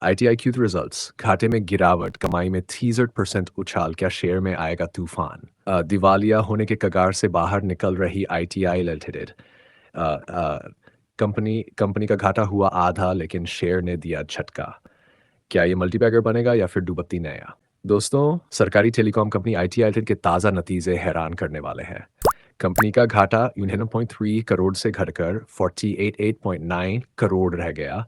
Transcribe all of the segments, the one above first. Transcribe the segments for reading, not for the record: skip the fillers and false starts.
ITIQ results घाटे में गिरावट, कमाई में 63% उछाल, क्या शेयर में आएगा तूफान? दिवालिया होने के कगार से बाहर निकल रही ITI लिमिटेड। कंपनी का घाटा हुआ आधा, लेकिन शेयर ने दिया झटका। क्या ये मल्टीबैगर बनेगा या फिर डुबत्ती नया? दोस्तों, सरकारी टेलीकॉम कंपनी ITI लिमिटेड के ताज़ा नतीजे हैरान करने वाले हैं। कंपनी का घाटा 11.3 करोड़ से घटकर 48.9 करोड़ रह गया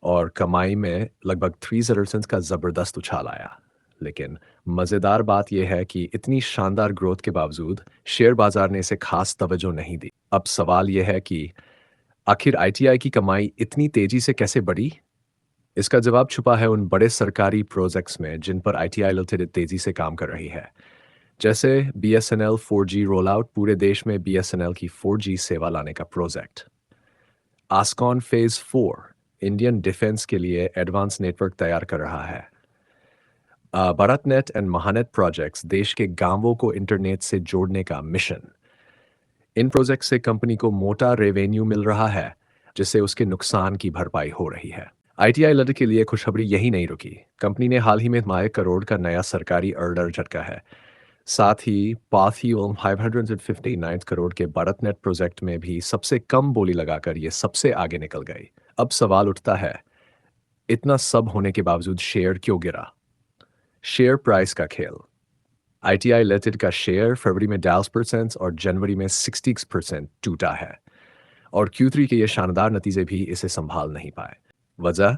और कमाई में लगभग 3% का ज़बरदस्त उछाल आया। लेकिन मज़ेदार बात यह है कि इतनी शानदार ग्रोथ के बावजूद शेयर बाजार ने इसे खास तवज्जो नहीं दी। अब सवाल यह है कि आखिर ITI की कमाई इतनी तेजी से कैसे बढ़ी? इसका जवाब छुपा है उन बड़े सरकारी प्रोजेक्ट्स में जिन पर ITI लिमिटेड तेजी से काम कर रही है। जैसे BSNL 4G रोल आउट, पूरे देश में BSNL की 4G सेवा लाने का प्रोजेक्ट। आस्कॉन फेज 4 इंडियन डिफेंस के लिए एडवांस नेटवर्क तैयार कर रहा है। भारतनेट एंड महानेट प्रोजेक्ट्स देश के गांवों को इंटरनेट से जोड़ने का मिशन। इन प्रोजेक्ट से कंपनी को मोटा रेवेन्यू मिल रहा है, जिससे उसके नुकसान की भरपाई हो रही है। ITI लिमिटेड के लिए खुशखबरी यही नहीं रुकी। कंपनी ने हाल ही में 9 करोड़ का नया सरकारी ऑर्डर झटका है। साथ ही पाथीवल 559 करोड़ के भारतनेट प्रोजेक्ट में भी सबसे कम बोली लगाकर ये सबसे आगे निकल गई। अब सवाल उठता है, इतना सब होने के बावजूद शेयर क्यों गिरा? शेयर प्राइस का खेल। ITI लिमिटेड का शेयर फरवरी में 12% और जनवरी में 60% टूटा है और Q3 के ये शानदार नतीजे भी इसे संभाल नहीं पाए। वजह?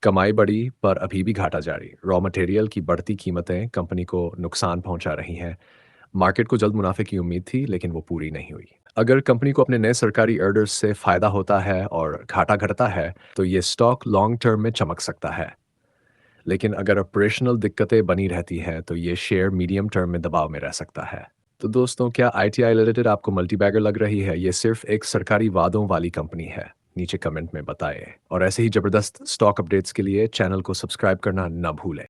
कमाई बढ़ी पर अभी भी घाटा जारी। रॉ मटेरियल की बढ़ती कीमतें कंपनी को नुकसान पहुंचा रही हैं। मार्केट को जल्द मुनाफे की उम्मीद थी, लेकिन वो पूरी नहीं हुई। अगर कंपनी को अपने नए सरकारी ऑर्डर्स से फायदा होता है और घाटा घटता है, तो ये स्टॉक लॉन्ग टर्म में चमक सकता है। लेकिन अगर ऑपरेशनल दिक्कतें बनी रहती हैं, तो ये शेयर मीडियम टर्म में दबाव में रह सकता है। तो दोस्तों, क्या ITI लिमिटेड आपको मल्टीबैगर लग रही है? ये सिर्फ एक सरकारी वादों वाली कंपनी है? नीचे कमेंट में बताएं और ऐसे ही जबरदस्त स्टॉक अपडेट्स के लिए चैनल को सब्सक्राइब करना न भूलें।